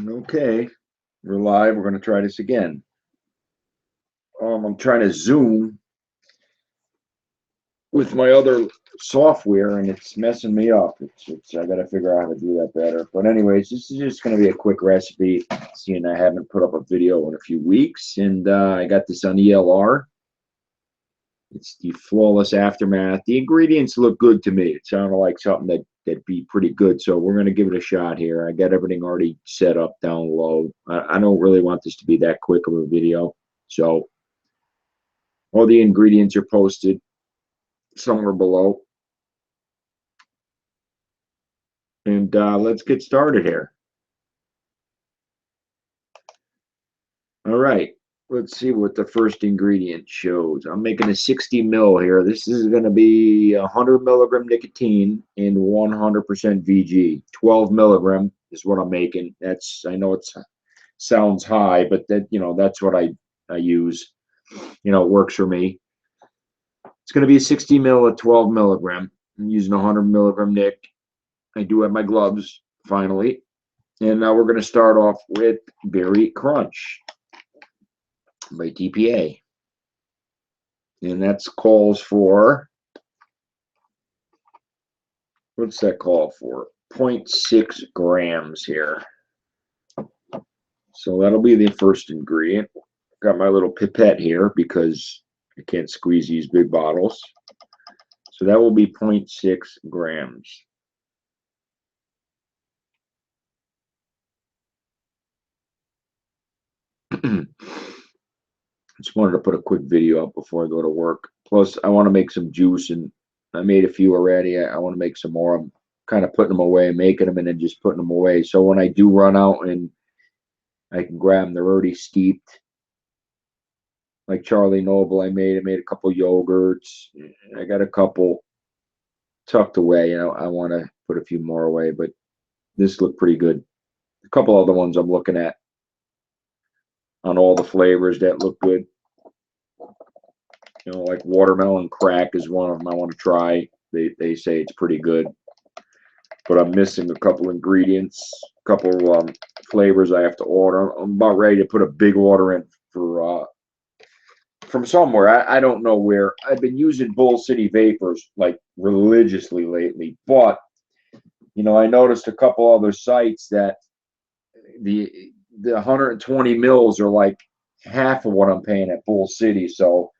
Okay, we're live. We're going to try this again. I'm trying to zoom with my other software, and it's messing me up. I got to figure out how to do that better. But anyways, this is just going to be a quick recipe, seeing I haven't put up a video in a few weeks, and I got this on ELR. It's the Flawless Aftermath. The ingredients look good to me. It sounded like something that'd be pretty good, so we're going to give it a shot here. I got everything already set up down low. I don't really want this to be that quick of a video, so all the ingredients are posted somewhere below. And let's get started here. All right, let's see what the first ingredient shows. I'm making a 60 ml here. This is going to be 100 milligram nicotine and 100% VG. 12 milligram is what I'm making. I know it sounds high, but that's what I use. It works for me. It's going to be a 60 ml at 12 milligram. I'm using 100 milligram nic. I do have my gloves finally. And now we're going to start off with Berry Crunch by TPA. And that calls for, what's that call for? 0.6 grams here. So that'll be the first ingredient. Got my little pipette here because I can't squeeze these big bottles. So that will be 0.6 grams. Just wanted to put a quick video up before I go to work. Plus, I want to make some juice, and I made a few already. I want to make some more. I'm kind of putting them away, making them, and then just putting them away. So when I do run out and I can grab them, they're already steeped. Like Charlie Noble, I made a couple yogurts. I got a couple tucked away. I want to put a few more away, but this looked pretty good. A couple other ones I'm looking at on all the flavors that look good. Like watermelon crack is one of them I want to try. They say it's pretty good, but I'm missing a couple ingredients, a couple flavors I have to order. I'm about ready to put a big order in for from somewhere. I don't know where. I've been using Bull City Vapors like religiously lately, but I noticed a couple other sites that the 120 mils are like half of what I'm paying at Bull City, so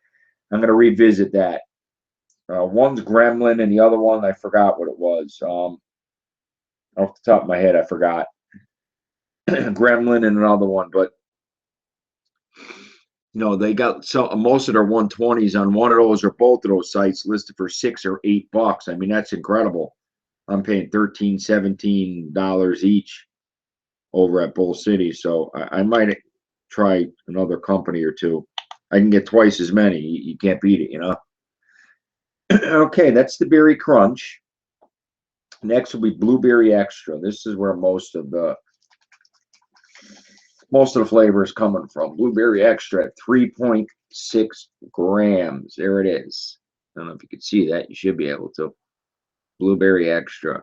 I'm going to revisit that. One's Gremlin, and the other one, I forgot what it was. Off the top of my head, I forgot. Gremlin and another one, but they got most of their 120s on one of those or both of those sites listed for $6 or $8. I mean, that's incredible. I'm paying $13, $17 each over at Bull City, so I might try another company or two. I can get twice as many. You can't beat it, Okay, that's the Berry Crunch. Next will be Blueberry Extra. This is where most of the flavor is coming from. Blueberry Extra at 3.6 grams. There it is. I don't know if you can see that. You should be able to. Blueberry Extra.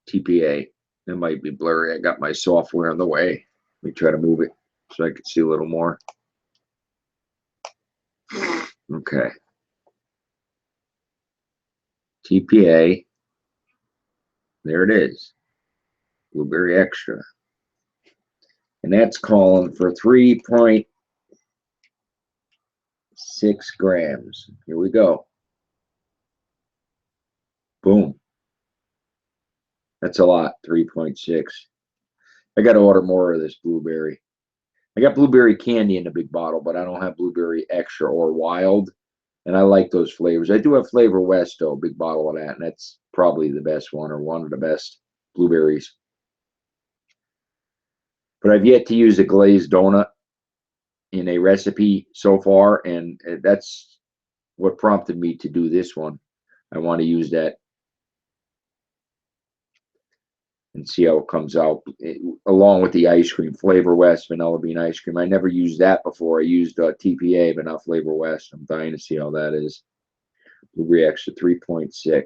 TPA. It might be blurry. I got my software in the way. Let me try to move it so I can see a little more. Okay. TPA. There it is. Blueberry Extra. And that's calling for 3.6 grams. Here we go. Boom. That's a lot, 3.6. I got to order more of this blueberry. I got blueberry candy in the big bottle, but I don't have blueberry extra or wild. And I like those flavors. I do have Flavor West, though, big bottle of that. And that's probably the best one, or one of the best blueberries. But I've yet to use a glazed donut in a recipe so far. And that's what prompted me to do this one. I want to use that and see how it comes out, along with the ice cream, Flavor West vanilla bean ice cream. I never used that before. I used TPA, but not Flavor West. I'm dying to see how that is. Blueberry Extra 3.6.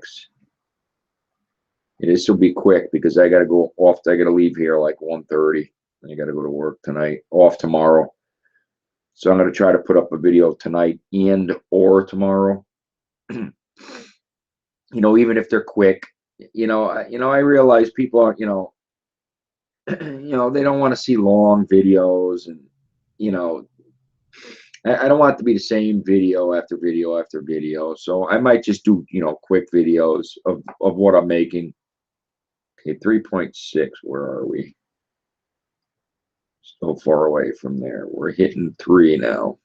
This will be quick because I got to go off. I got to leave here like 1:30. I got to go to work tonight, off tomorrow. So I'm going to try to put up a video tonight and or tomorrow. You know, even if they're quick, I realize people are, they don't want to see long videos, and I don't want it to be the same video after video after video. So I might just do, quick videos of what I'm making. Okay, 3.6. Where are we? So far away from there. We're hitting 3 now.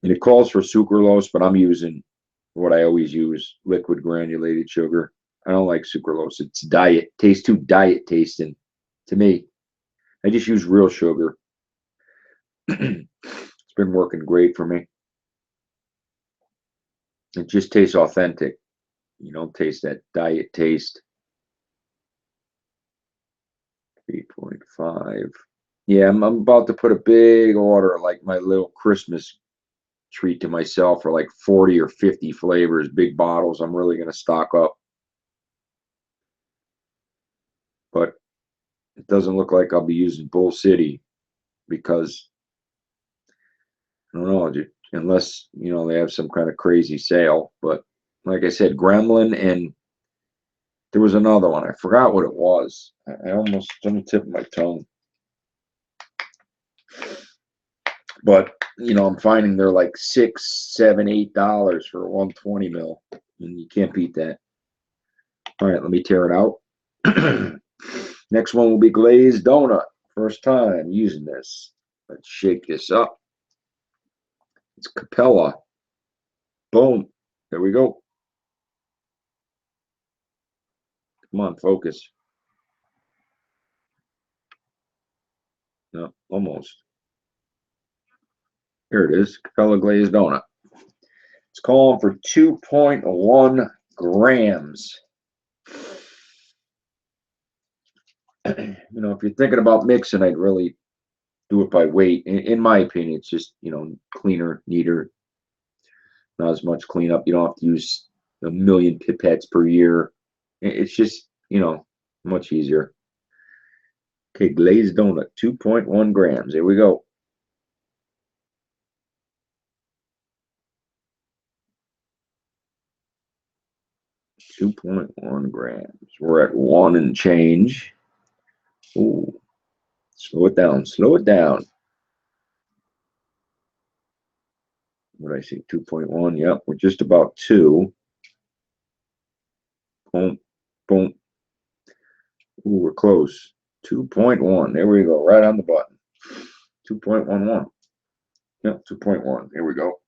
And it calls for sucralose, but I'm using what I always use, liquid granulated sugar. I don't like sucralose. It's diet. Tastes too diet tasting to me. I just use real sugar. It's been working great for me. It just tastes authentic. You don't taste that diet taste. 8.5. Yeah, I'm about to put a big order, like my little Christmas treat to myself, for like 40 or 50 flavors, big bottles. I'm really going to stock up. But it doesn't look like I'll be using Bull City because, I don't know, unless, they have some kind of crazy sale. But like I said, Gremlin, and there was another one. I forgot what it was. I almost, on the tip of my tongue. But, I'm finding they're like $6, $7, $8 for 120 mil. And you can't beat that. All right, let me tear it out. Next one will be glazed donut. First time using this. Let's shake this up. It's Capella. Boom. There we go. Come on, focus. No, almost. Here it is. Capella glazed donut. It's calling for 2.1 grams. If you're thinking about mixing, I'd really do it by weight. In my opinion, it's just, cleaner, neater, not as much cleanup. You don't have to use a million pipettes per year. It's just, much easier. Okay, glazed donut, 2.1 grams. Here we go. .1 grams. We're at 1 and change. Ooh, slow it down. Slow it down. What did I see? 2.1. Yep, we're just about 2. Boom, boom. Ooh, we're close. 2.1. There we go. Right on the button. 2.11. Yep, 2.1. Here we go.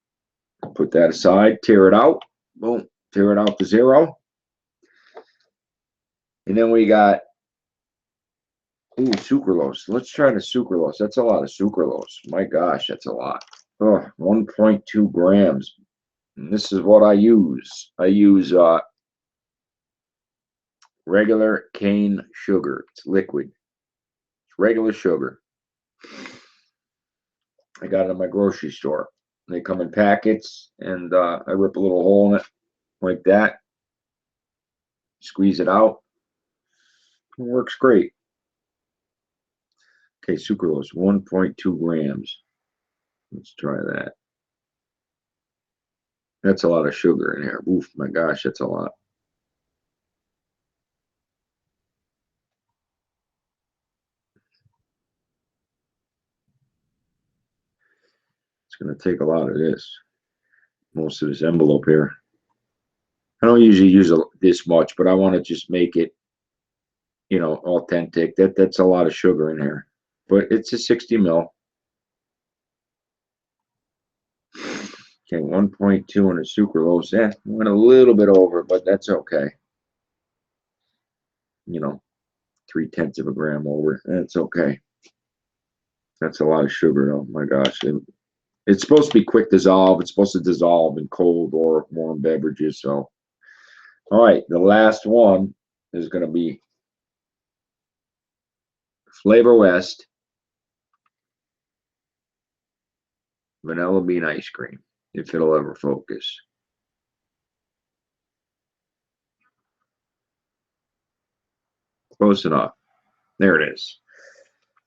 Put that aside. Tear it out. Boom. Tear it out to 0. And then we got, sucralose. Let's try the sucralose. That's a lot of sucralose. My gosh, that's a lot. Oh, 1.2 grams. And this is what I use. I use regular cane sugar. It's liquid. It's regular sugar. I got it in my grocery store. They come in packets, and I rip a little hole in it like that. Squeeze it out. It works great. Okay, sucralose, 1.2 grams. Let's try that. That's a lot of sugar in here. Oof, my gosh, that's a lot. It's going to take a lot of this. Most of this envelope here. I don't usually use this much, but I want to just make it, authentic. That's a lot of sugar in here. But it's a 60 mil. Okay, 1.2 on the sucralose. Yeah, went a little bit over, but that's okay. 0.3 of a gram over. That's okay. That's a lot of sugar, though. My gosh. It's supposed to be quick dissolve. It's supposed to dissolve in cold or warm beverages. So, all right, the last one is going to be Flavor West vanilla bean ice cream, if it'll ever focus. Close enough. There it is.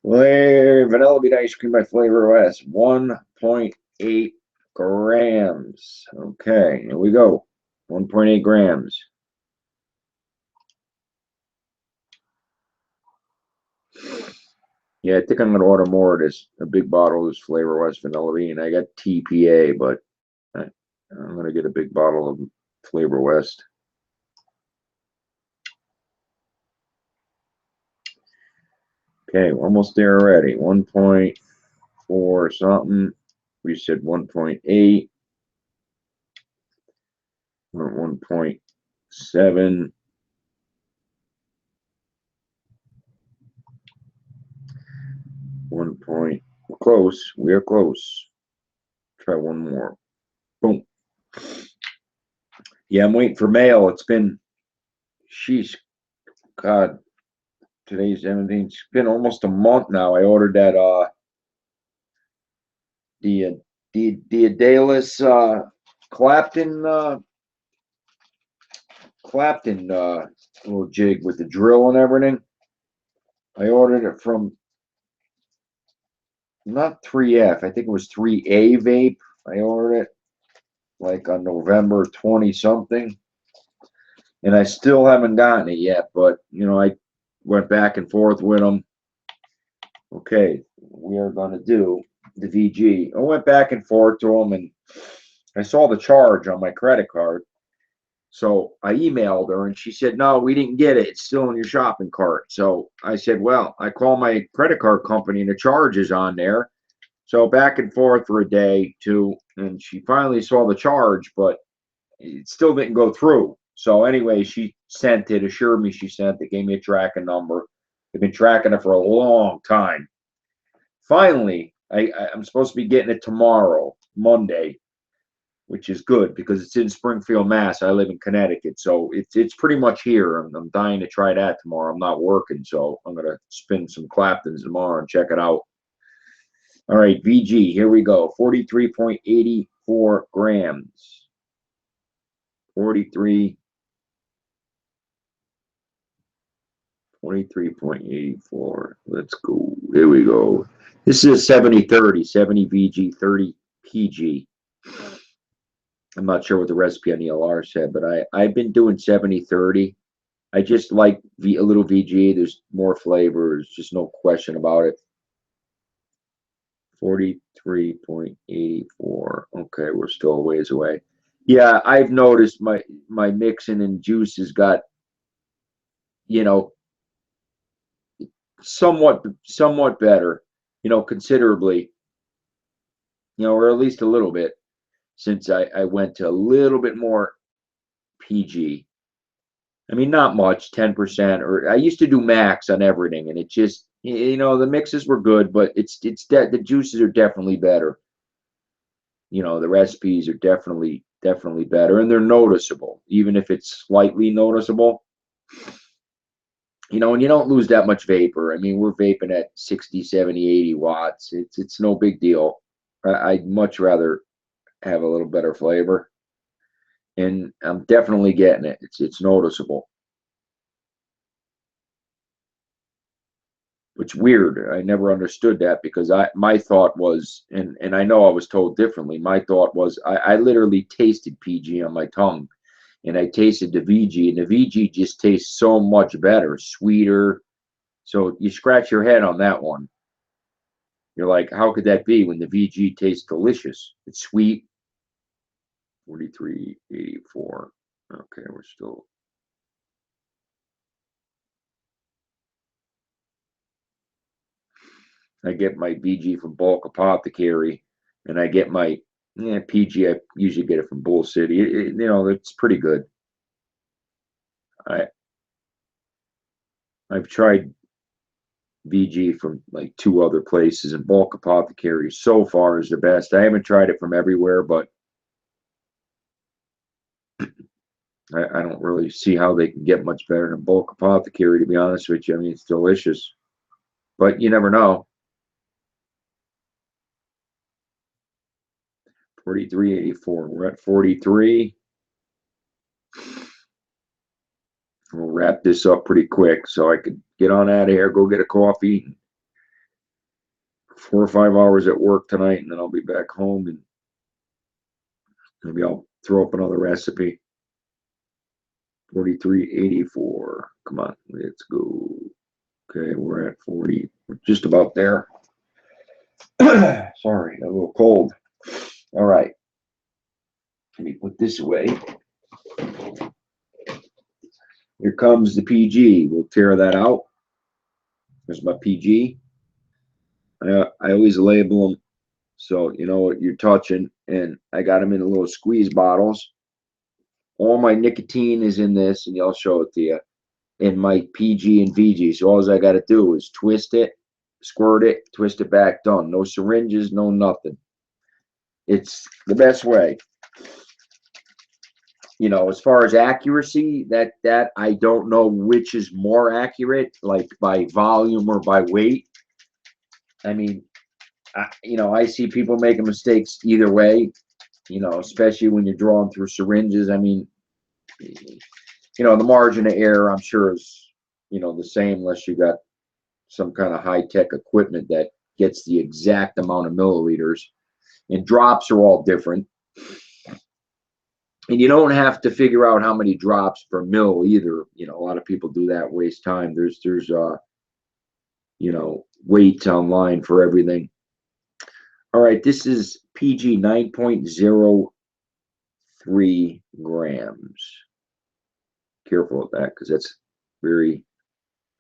Vanilla bean ice cream by Flavor OS. 1.8 grams. Okay, here we go. 1.8 grams. Yeah, I think I'm going to order more of this. A big bottle of this Flavor OS Vanilla Bean. I got TPA, but I'm going to get a big bottle of Flavor West. Okay, almost there already. 1.4 something. We said 1.8. We're at 1.7. We're close. We are close. Try one more. Boom. Yeah, I'm waiting for mail. It's been, sheesh, God, today's 17th. It's been almost a month now. I ordered that the Daedalus Clapton little jig with the drill and everything. I ordered it from not 3F. I think it was 3A Vape. I ordered it like on November 20 something, and I still haven't gotten it yet. But you know, I went back and forth with them. Okay, we are going to do the VG. I went back and forth to them, and I saw the charge on my credit card. So I emailed her, and she said, no, we didn't get it. It's still in your shopping cart. So I said, well, I called my credit card company, and the charge is on there. So back and forth for a day, two, and she finally saw the charge, but it still didn't go through. So anyway, she sent it, assured me she sent it, gave me a tracking number. They've been tracking it for a long time. Finally, I'm supposed to be getting it tomorrow, Monday, which is good because it's in Springfield, Mass. I live in Connecticut, so it's pretty much here. I'm dying to try that tomorrow. I'm not working, so I'm gonna spin some Claptons tomorrow and check it out. All right, VG, here we go. 43.84 grams. 43.84. Let's go. Here we go. This is a 70-30, 70 VG, 30 PG. I'm not sure what the recipe on ELR said, but I've been doing 70-30. I just like a little VG. There's more flavor. There's just no question about it. 43.84. Okay, we're still a ways away. Yeah, I've noticed my mixing and juices got, you know, somewhat better, you know, considerably, you know, or at least a little bit since I went to a little bit more PG. I mean, not much, 10%, or I used to do max on everything, and it just, you know, the mixes were good, but the juices are definitely better. You know, the recipes are definitely better, and they're noticeable, even if it's slightly noticeable. You know, and you don't lose that much vapor. I mean, we're vaping at 60, 70, 80 watts. It's no big deal. I'd much rather have a little better flavor, and I'm definitely getting it. It's noticeable. It's weird. I never understood that because my thought was, and I know I was told differently. My thought was I literally tasted PG on my tongue, and I tasted the VG, and the VG just tastes so much better, sweeter. So you scratch your head on that one. You're like, how could that be when the VG tastes delicious? It's sweet. 43.84. Okay, we're still. I get my VG from Bulk Apothecary, and I get my PG. I usually get it from Bull City. You know, it's pretty good. I've tried VG from like 2 other places, and Bulk Apothecary so far is the best. I haven't tried it from everywhere, but I don't really see how they can get much better than Bulk Apothecary, to be honest with you. I mean, it's delicious, but you never know. 43.84. We're at 43. We'll wrap this up pretty quick so I could get on out of here, go get a coffee. 4 or 5 hours at work tonight, and then I'll be back home, and maybe I'll throw up another recipe. 43.84. Come on, let's go. Okay, we're at 40. We're just about there. Sorry, a little cold. All right. Let me put this away. Here comes the PG. We'll tear that out. There's my PG. I always label them so you know what you're touching, and I got them in the little squeeze bottles. All my nicotine is in this, and I'll show it to you. In my PG and VG. So all I got to do is twist it, squirt it, twist it back, done. No syringes, no nothing. It's the best way. You know, as far as accuracy, that I don't know which is more accurate, like by volume or by weight. I mean, you know, I see people making mistakes either way, you know, especially when you're drawing through syringes. I mean, you know, the margin of error, I'm sure, is, you know, the same unless you got some kind of high-tech equipment that gets the exact amount of milliliters. And drops are all different. And you don't have to figure out how many drops per mill either. You know, a lot of people do that, waste time. There's you know, weights online for everything. All right, this is PG 9.03 grams. Careful with that because that's very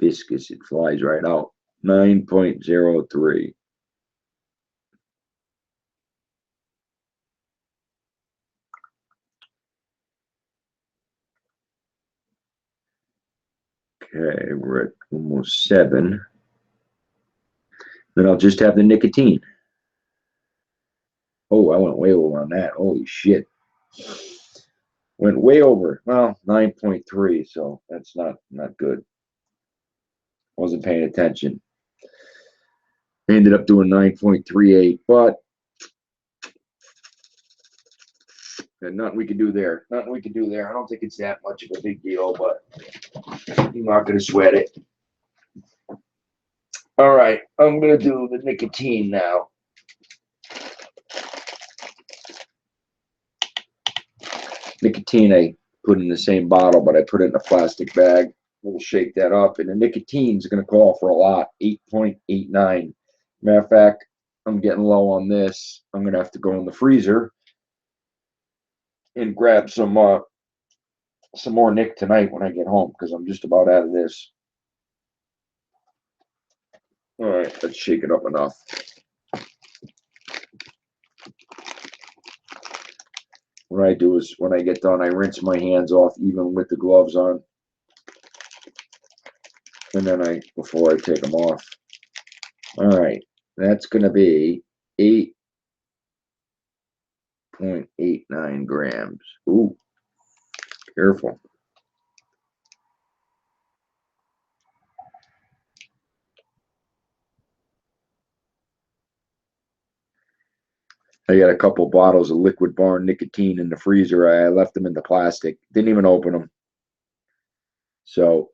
viscous. It flies right out. 9.03. Okay, we're at almost 7. Then I'll just have the nicotine. Oh, I went way over on that. Holy shit. Went way over. Well, 9.3, so that's not good. Wasn't paying attention. I ended up doing 9.38, but nothing we can do there. Nothing we can do there. I don't think it's that much of a big deal, but I'm not going to sweat it. All right, I'm going to do the nicotine now. Nicotine I put in the same bottle, but I put it in a plastic bag. We'll shake that up, and the nicotine is going to call for a lot, 8.89. Matter of fact, I'm getting low on this. I'm going to have to go in the freezer and grab some more Nick tonight when I get home because I'm just about out of this. All right, let's shake it up enough. What I do is when I get done, I rinse my hands off even with the gloves on. And then before I take them off. All right, that's going to be 8.89 grams. Ooh, careful. I got a couple bottles of Liquid Barn nicotine in the freezer. I left them in the plastic. Didn't even open them. So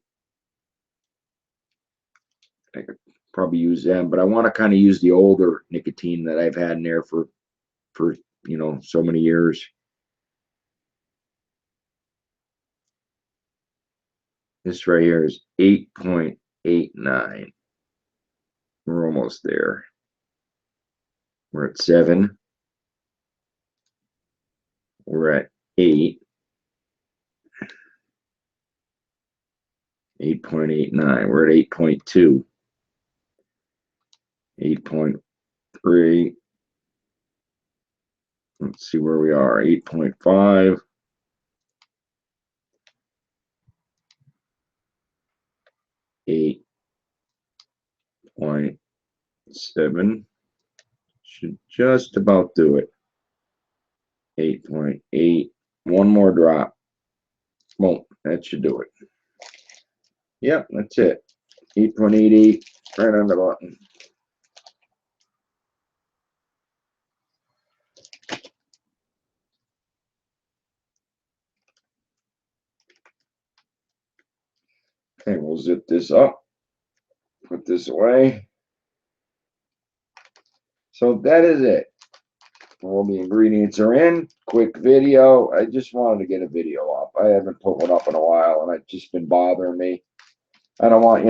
I could probably use them, but I want to kind of use the older nicotine that I've had in there for you know, so many years. This right here is 8.89. We're almost there. We're at 7. We're at 8. 8.89. We're at 8.2. 8.3. Let's see where we are. 8.5. 8.7. Should just about do it. 8.8. One more drop. Well, that should do it. Yep, that's it. 8.88. Right on the button. Okay, we'll zip this up, put this away. So that is it. All the ingredients are in. Quick video. I just wanted to get a video up. I haven't put one up in a while, and it's just been bothering me. I don't want,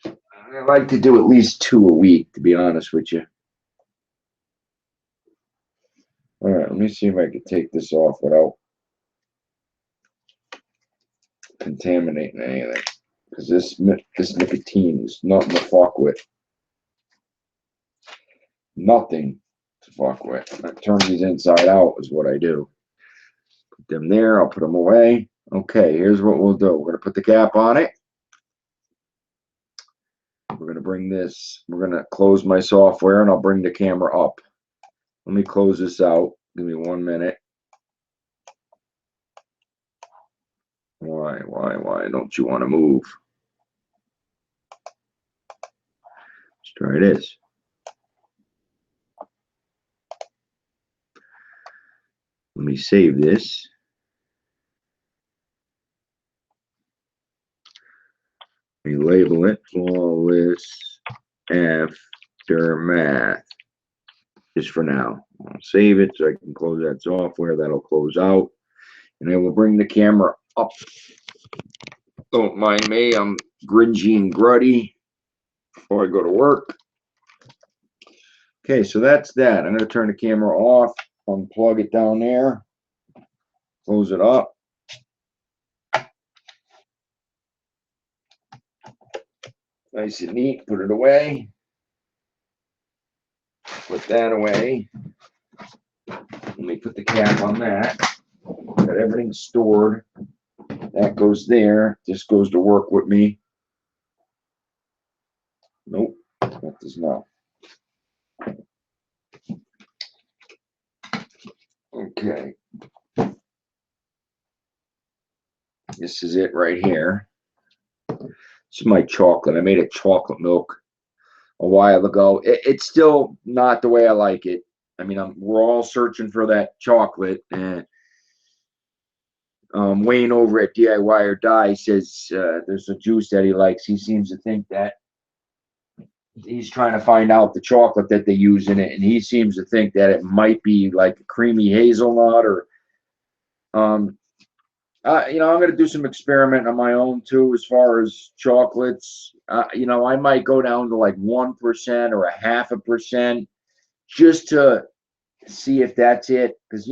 I like to do at least 2 a week, to be honest with you. All right, let me see if I can take this off without contaminating anything. Because this nicotine is nothing to fuck with. Nothing to fuck with. I turn these inside out is what I do. Put them there. I'll put them away. Okay, here's what we'll do. We're going to put the cap on it. We're going to bring this. We're going to close my software, and I'll bring the camera up. Let me close this out. Give me 1 minute. Why don't you want to move? Let's try this. Let me save this. Relabel it. Flawless aftermath. Just for now. I'll save it so I can close that software. That'll close out. And I will bring the camera up. Don't mind me. I'm gringy and gruddy before I go to work. Okay, so that's that. I'm going to turn the camera off. Unplug it down there. Close it up. Nice and neat. Put it away. Put that away. Let me put the cap on that. Got everything stored. That goes there. This goes to work with me. Nope, that does not. Okay. This is it right here. This is my chocolate. I made a chocolate milk a while ago. It's still not the way I like it. I mean, we're all searching for that chocolate. And Wayne over at DIY or Die says there's a juice that he likes. He seems to think that he's trying to find out the chocolate that they use in it, and he seems to think that it might be like a creamy hazelnut or I'm going to do some experiment on my own too as far as chocolates. I might go down to like 1% or 0.5% just to see if that's it, because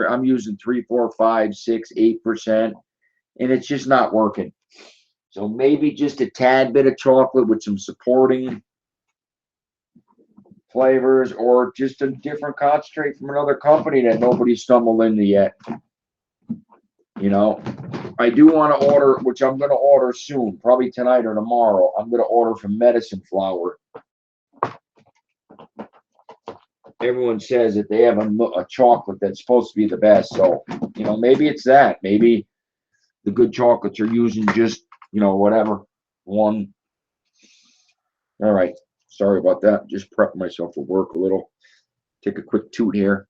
I'm using 3, 4, 5, 6, 8%, and it's just not working. So maybe just a tad bit of chocolate with some supporting flavors, or just a different concentrate from another company that nobody's stumbled into yet. I do want to order, which I'm going to order soon, probably tonight or tomorrow. I'm going to order from Medicine Flour. Everyone says that they have a chocolate that's supposed to be the best. So, maybe it's that. Maybe the good chocolates are using just, whatever, one. All right. Sorry about that. Just prepping myself for work a little. Take a quick toot here.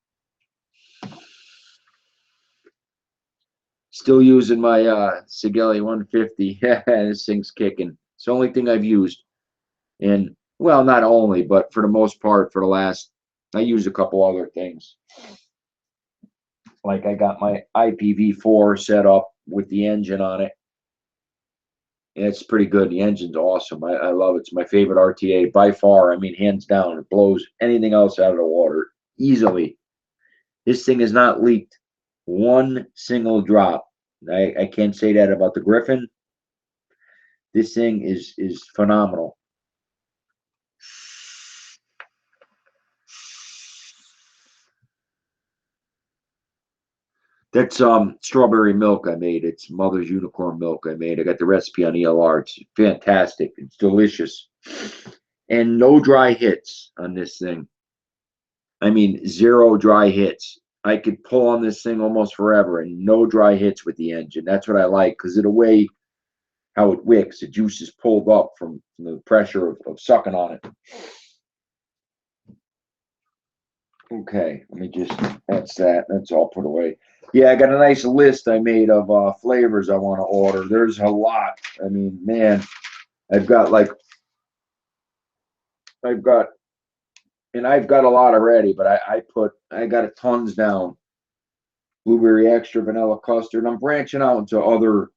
Still using my Sigelli 150. This thing's kicking. It's the only thing I've used. And, well, not only, but for the most part, for the last, I use a couple other things. Like I got my IPv4 set up with the engine on it. And it's pretty good. The engine's awesome. I love it. It's my favorite RTA by far. I mean, hands down. It blows anything else out of the water easily. This thing has not leaked one single drop. I can't say that about the Griffin. This thing is phenomenal. That's strawberry milk I made. It's Mother's Unicorn milk I made. I got the recipe on ELR. It's fantastic. It's delicious. And no dry hits on this thing. I mean, 0 dry hits. I could pull on this thing almost forever and no dry hits with the engine. That's what I like, because of the way how it wicks. The juice is pulled up from the pressure of sucking on it. Okay, let me just, that's all put away. Yeah, I got a nice list I made of flavors I want to order. There's a lot. I mean, man, I've got like, I've got, and I've got a lot already, but I got a tons down. Blueberry extra, vanilla custard. I'm branching out into other,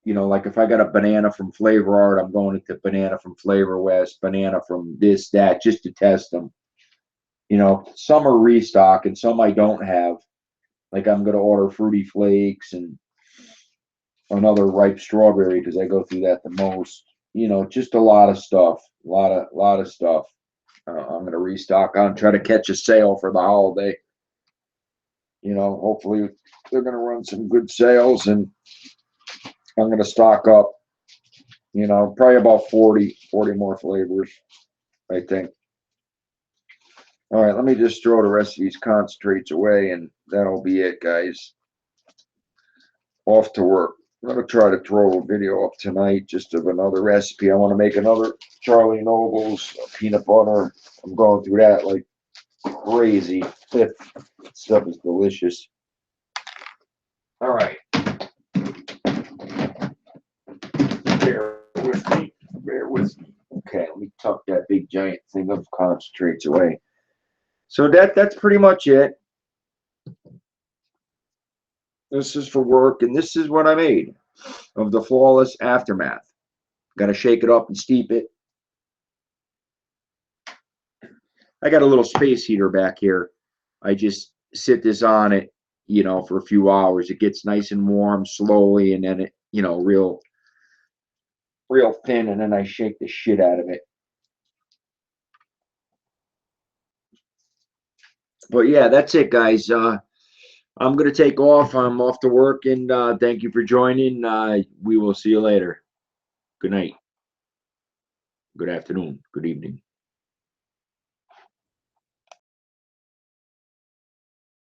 like if I got a banana from Flavor Art, I'm going into banana from Flavor West, banana from this, that, just to test them. Some are restock and some I don't have. Like I'm gonna order Fruity Flakes and another ripe strawberry because I go through that the most. Just a lot of stuff, lot of stuff. I'm gonna restock on, try to catch a sale for the holiday. Hopefully they're gonna run some good sales, and I'm gonna stock up. Probably about 40 more flavors, I think. All right, let me just throw the rest of these concentrates away, and that'll be it, guys. Off to work. I'm going to try to throw a video up tonight just of another recipe. I want to make another Charlie Noble's peanut butter. I'm going through that like crazy. Stuff is delicious. All right. Bear with me. Bear with me. Okay, let me tuck that big giant thing of concentrates away. So that's pretty much it. This is for work, and this is what I made of the flawless aftermath. Got to shake it up and steep it. I got a little space heater back here. I just sit this on it, for a few hours. It gets nice and warm slowly, and then it, real thin, and then I shake the shit out of it. But yeah, that's it, guys. I'm gonna take off. I'm off to work, and thank you for joining. We will see you later. Good night. Good afternoon. Good evening.